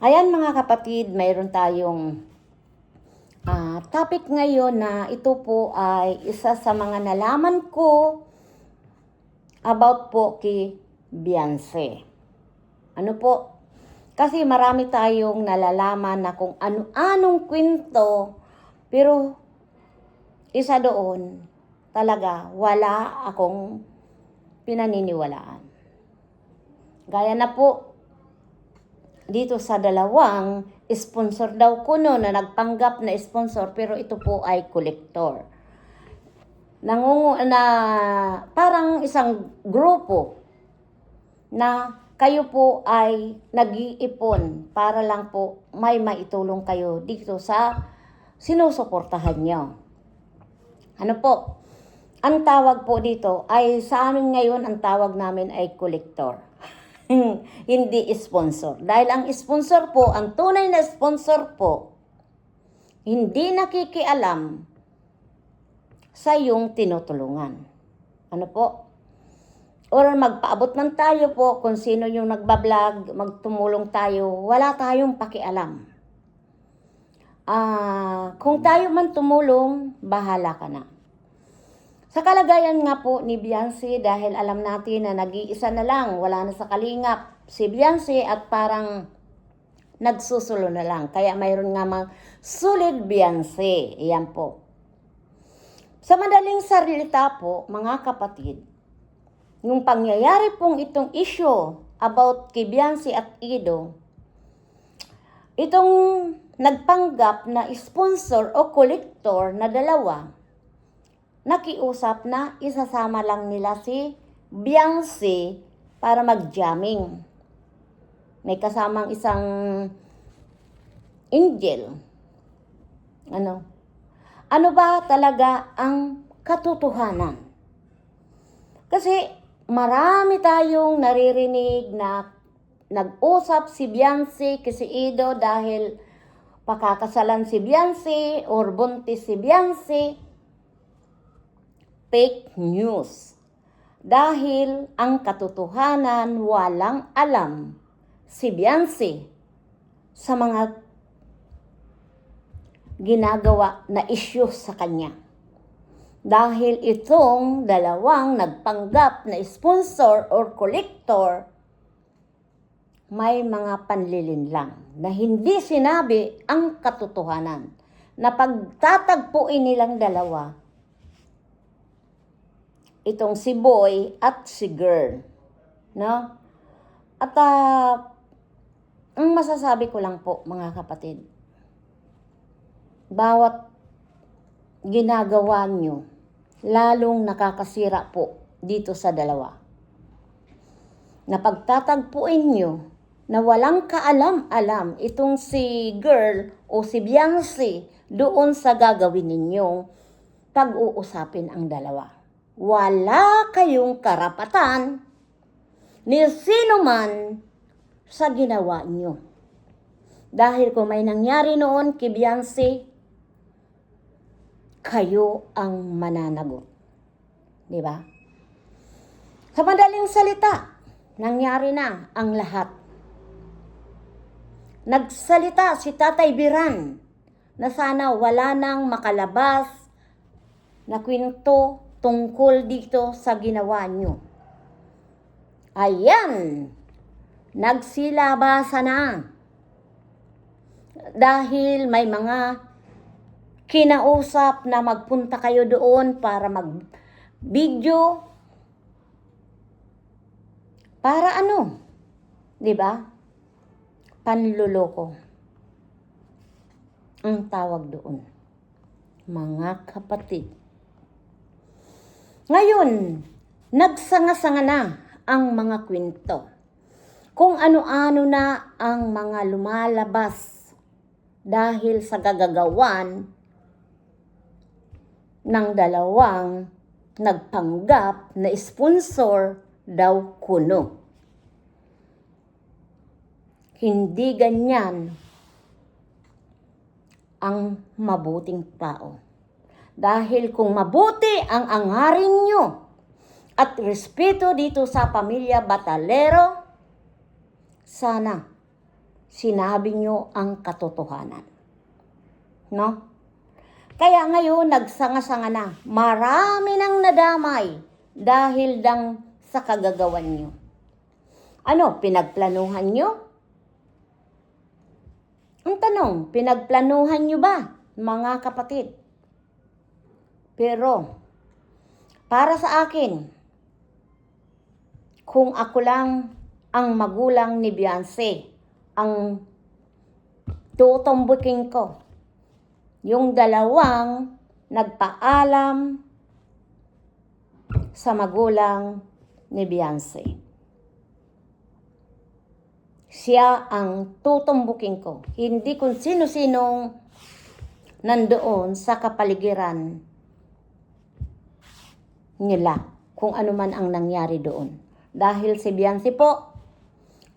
Ayan mga kapatid, mayroon tayong topic ngayon na ito po ay isa sa mga nalaman ko about po kay Beyonce. Ano po? Kasi marami tayong nalalaman na kung ano-anong kwento, pero isa doon talaga wala akong pinaniniwalaan. Gaya na po dito sa dalawang sponsor daw ko no na nagpanggap na sponsor pero ito po ay collector. Parang isang grupo na kayo po ay nag-iipon para lang po may maitulong kayo dito sa sinusuportahan nyo. Ano po? Ang tawag po dito ay sa amin ngayon ang tawag namin ay collector. Hindi sponsor. Dahil ang sponsor po, ang tunay na sponsor po, hindi nakikialam sa iyong tinutulungan. Ano po? Or magpaabot man tayo po kung sino yung nagbablog, magtumulong tayo, wala tayong pakialam. Kung tayo man tumulong, bahala ka na. Sa kalagayan nga po ni Beyonce, dahil alam natin na nag-iisa na lang, wala na sa kalingap si Beyonce at parang nagsusulo na lang. Kaya mayroon nga mga sulit Beyonce. Iyan po. Sa madaling salita po, mga kapatid, yung pangyayari pong itong issue about kay Beyonce at Ido, itong nagpanggap na sponsor o collector na dalawa, nakiusap na isasama lang nila si Beyonce para mag-jamming. May kasamang isang angel. Ano ba talaga ang katotohanan? Kasi marami tayong naririnig na nag-usap si Beyonce kasi Ido dahil pakakasalan si Beyonce or buntis si Beyonce. Fake news. Dahil ang katotohanan walang alam si Beyonce sa mga ginagawa na issue sa kanya. Dahil itong dalawang nagpanggap na sponsor or collector, may mga panlilinlang na hindi sinabi ang katotohanan na pagtatagpuin nilang dalawa, itong si boy at si girl, no? At ang masasabi ko lang po mga kapatid, bawat ginagawa nyo, lalong nakakasira po dito sa dalawa. Na pagtatagpuin nyo na walang kaalam-alam itong si girl o si Beyonce doon sa gagawin ninyong pag-uusapin ang dalawa. Wala kayong karapatan ni sino man sa ginawa nyo. Dahil kung may nangyari noon kay Beyonce, kayo ang mananagot. Di ba? Sa madaling salita, nangyari na ang lahat. Nagsalita si Tatay Biran na sana wala nang makalabas na kwento tungkol dito sa ginawa nyo. Ayan, nagsilabasa na. Dahil may mga kinausap na magpunta kayo doon para mag-video. Para ano? Diba? Panluloko. Ang tawag doon. Mga kapatid. Ngayon, nagsanga-sanga na ang mga kwento. Kung ano-ano na ang mga lumalabas dahil sa gagagawan ng dalawang nagpanggap na sponsor daw kuno. Hindi ganyan ang mabuting tao. Dahil kung mabuti ang angarin nyo at respeto dito sa pamilya Batalero, sana sinabi nyo ang katotohanan. No? Kaya ngayon, nagsanga-sanga na. Marami nang nadamay dahil lang sa kagagawan nyo. Ano, pinagplanuhan nyo? Ang tanong, pinagplanuhan nyo ba, mga kapatid? Pero, para sa akin, kung ako lang ang magulang ni Beyonce, ang tutumbukin ko, yung dalawang nagpaalam sa magulang ni Beyonce. Siya ang tutumbukin ko. Hindi kung sino-sinong nandoon sa kapaligiran nila, kung ano man ang nangyari doon. Dahil si Beyonce po,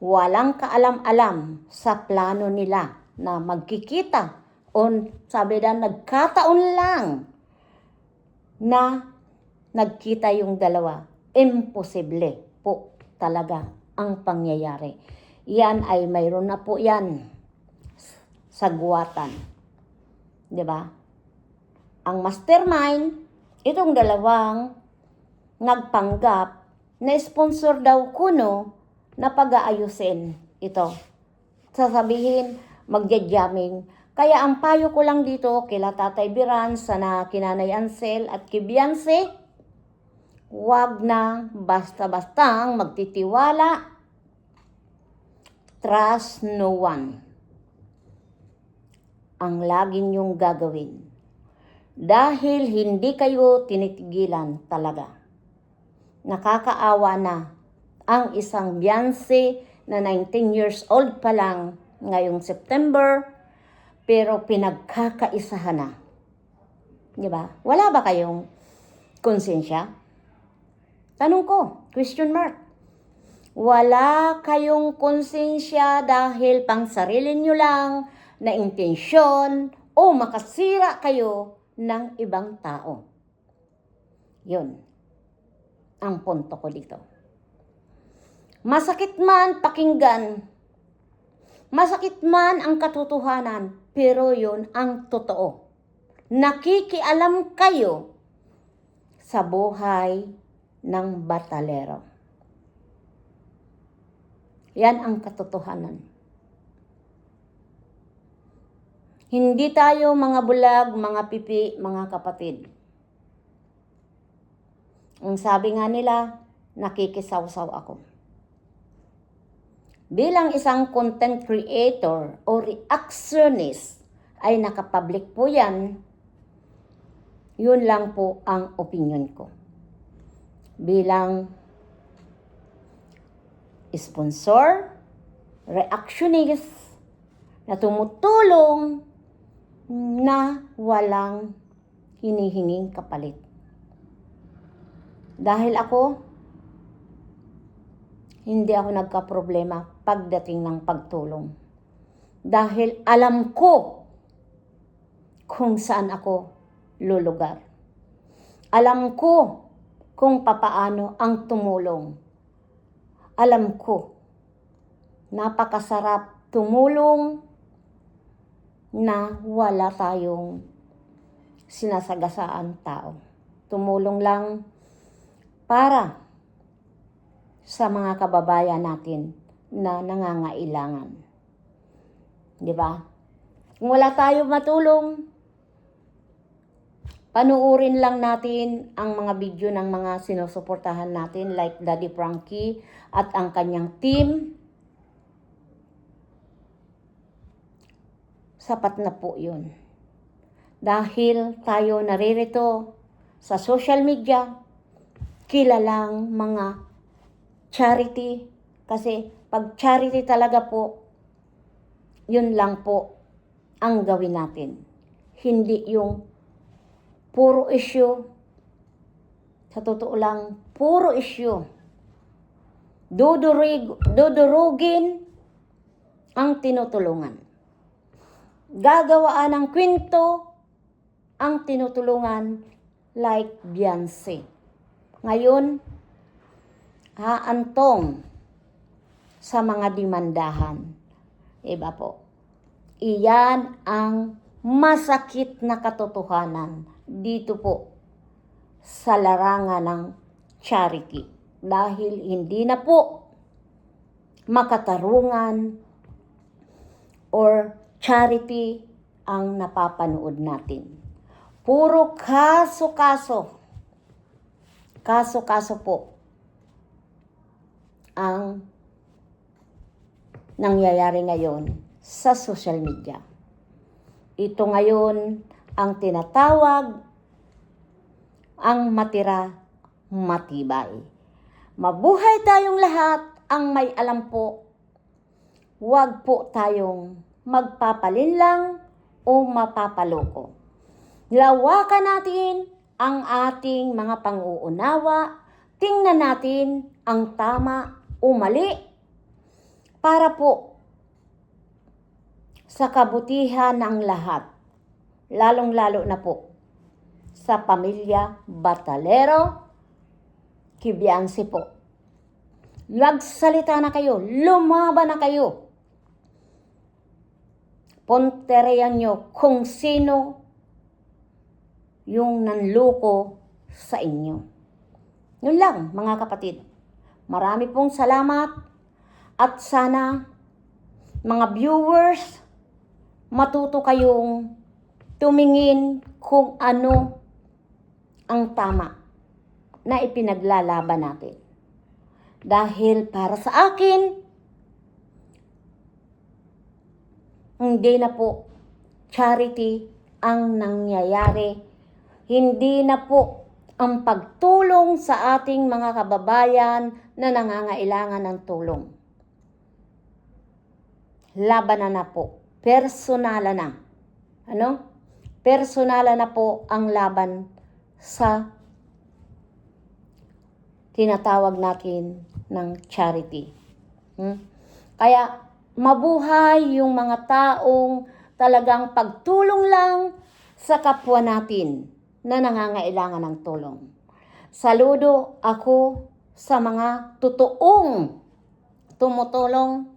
walang kaalam-alam sa plano nila na magkikita. O sabi na, nagkataon lang na nagkita yung dalawa. Imposible po talaga ang pangyayari. Yan ay mayroon na po yan sa guwatan. Diba? Ang mastermind, itong dalawang nagpanggap na sponsor daw kuno na pag-aayusin ito. Sasabihin, magja-jamming. Kaya ang payo ko lang dito kila Tatay Biran, sana Kinanay Ansel at kay Beyonce, huwag na basta-bastang magtitiwala. Trust no one. Ang lagi niyong gagawin. Dahil hindi kayo tinitigilan talaga. Nakakaawa na ang isang Beyonce na 19 years old pa lang ngayong September, pero pinagkakaisahan na. Diba? Wala ba kayong konsensya? Tanong ko, question mark. Wala kayong konsensya dahil pang sarili nyo lang na intensyon o makasira kayo ng ibang tao. Yun ang punto ko dito. Masakit man pakinggan, masakit man ang katotohanan, pero yun ang totoo. Nakikialam kayo sa buhay ng batalero. Yan ang katotohanan. Hindi tayo mga bulag, mga pipi, mga kapatid. Ang sabi nga nila, nakikisawsaw ako. Bilang isang content creator o reactionist, ay nakapublic po yan. Yun lang po ang opinion ko. Bilang sponsor, reactionist, na tumutulong na walang hinihinging kapalit. Dahil ako, hindi ako nagka-problema pagdating ng pagtulong. Dahil alam ko kung saan ako lulugar. Alam ko kung papaano ang tumulong. Alam ko, napakasarap tumulong na wala tayong sinasagasaan tao. Tumulong lang para sa mga kababayan natin na nangangailangan. Di ba? Kung wala tayong matulong, panuurin lang natin ang mga video ng mga sinusuportahan natin like Daddy Frankie at ang kanyang team. Sapat na po yun. Dahil tayo naririto sa social media, kilalang mga charity. Kasi pag charity talaga po, yun lang po ang gawin natin. Hindi yung puro issue. Sa totoo lang, puro issue. Dudurugin ang tinutulungan. Gagawaan ng kwento ang tinutulungan like Beyonce. Ngayon, haantong sa mga demandahan Iba po. Iyan ang masakit na katotohanan dito po sa larangan ng charity. Dahil hindi na po makatarungan or charity ang napapanood natin. Puro kaso-kaso. Kaso-kaso po ang nangyayari ngayon sa social media. Ito ngayon ang tinatawag ang matira matibay. Mabuhay tayong lahat, ang may alam po. Huwag po tayong magpapalinlang o mapapaloko. Lawakan natin ang ating mga pang-uunawa. Tingnan natin ang tama o mali para po sa kabutihan ng lahat. Lalong-lalo na po sa pamilya Batalero, Kibiansi po. Magsalita na kayo, lumaban na kayo. Pontereyan nyo kung sino yung nanloko sa inyo. Yun lang, mga kapatid. Marami pong salamat at sana mga viewers matuto kayong tumingin kung ano ang tama na ipinaglalaban natin. Dahil para sa akin, hindi na po charity ang nangyayari. Hindi na po ang pagtulong sa ating mga kababayan na nangangailangan ng tulong. Labanan na po. Personalan na. Ano? Personalan na po ang laban sa tinatawag natin ng charity. Kaya mabuhay yung mga taong talagang pagtulong lang sa kapwa natin na nangangailangan ng tulong. Saludo ako sa mga totoong tumutulong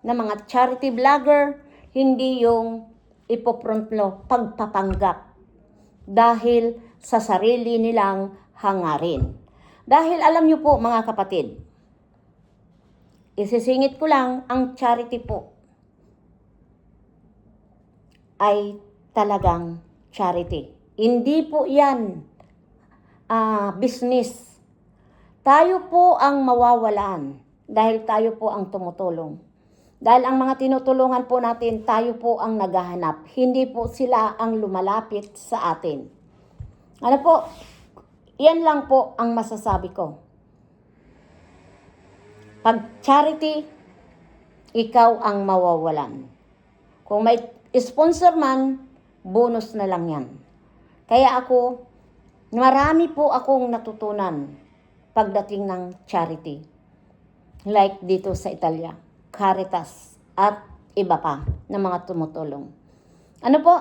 na mga charity vlogger, hindi yung ipoprontlo pagpapanggap dahil sa sarili nilang hangarin. Dahil alam niyo po mga kapatid, isisingit ko lang ang charity po ay talagang charity. Hindi po yan business. Tayo po ang mawawalan dahil tayo po ang tumutulong. Dahil ang mga tinutulungan po natin, tayo po ang naghahanap. Hindi po sila ang lumalapit sa atin. Ano po? Yan lang po ang masasabi ko. Pag charity, ikaw ang mawawalan. Kung may sponsor man, bonus na lang yan. Kaya ako, marami po akong natutunan pagdating ng charity. Like dito sa Italia, Caritas at iba pa na mga tumutulong. Ano po?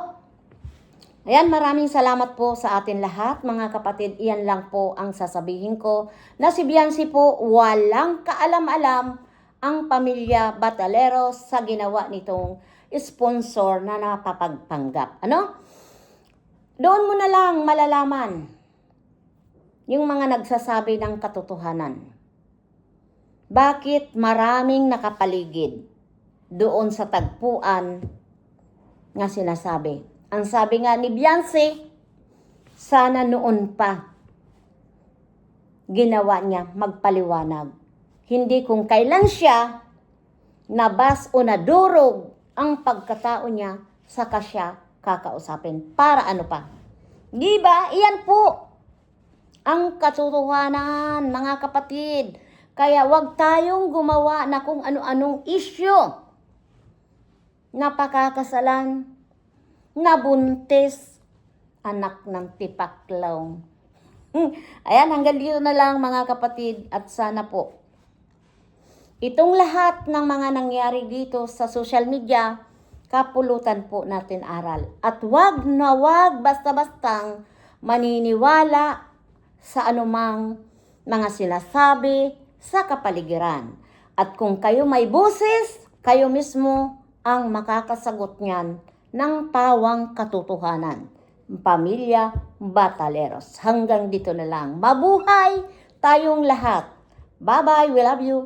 Ayan, maraming salamat po sa atin lahat, mga kapatid. Iyan lang po ang sasabihin ko na si Biansi po walang kaalam-alam ang pamilya Batalero sa ginawa nitong sponsor na napapagpanggap. Ano? Doon mo na lang malalaman yung mga nagsasabi ng katotohanan. Bakit maraming nakapaligid doon sa tagpuan nga sinasabi? Ang sabi nga ni Biansi, sana noon pa ginawa niya magpaliwanag. Hindi kung kailan siya nabas o nadurog ang pagkatao niya, saka siya kakausapin. Para ano pa? Di ba? Iyan po ang katotohanan, mga kapatid. Kaya wag tayong gumawa na kung ano-anong isyu. Napakakasalan, nabuntis, anak ng tipaklaw. Ayan, hanggang dito na lang mga kapatid at sana po itong lahat ng mga nangyari dito sa social media, kapulutan po natin aral. At wag na wag basta-bastang maniniwala sa anumang mga sinasabi sa kapaligiran. At kung kayo may boses, Kayo mismo ang makakasagot niyan ng pawang katotohanan. Pamilya Bataleros. Hanggang dito na lang. Mabuhay tayong lahat. Bye-bye. We love you.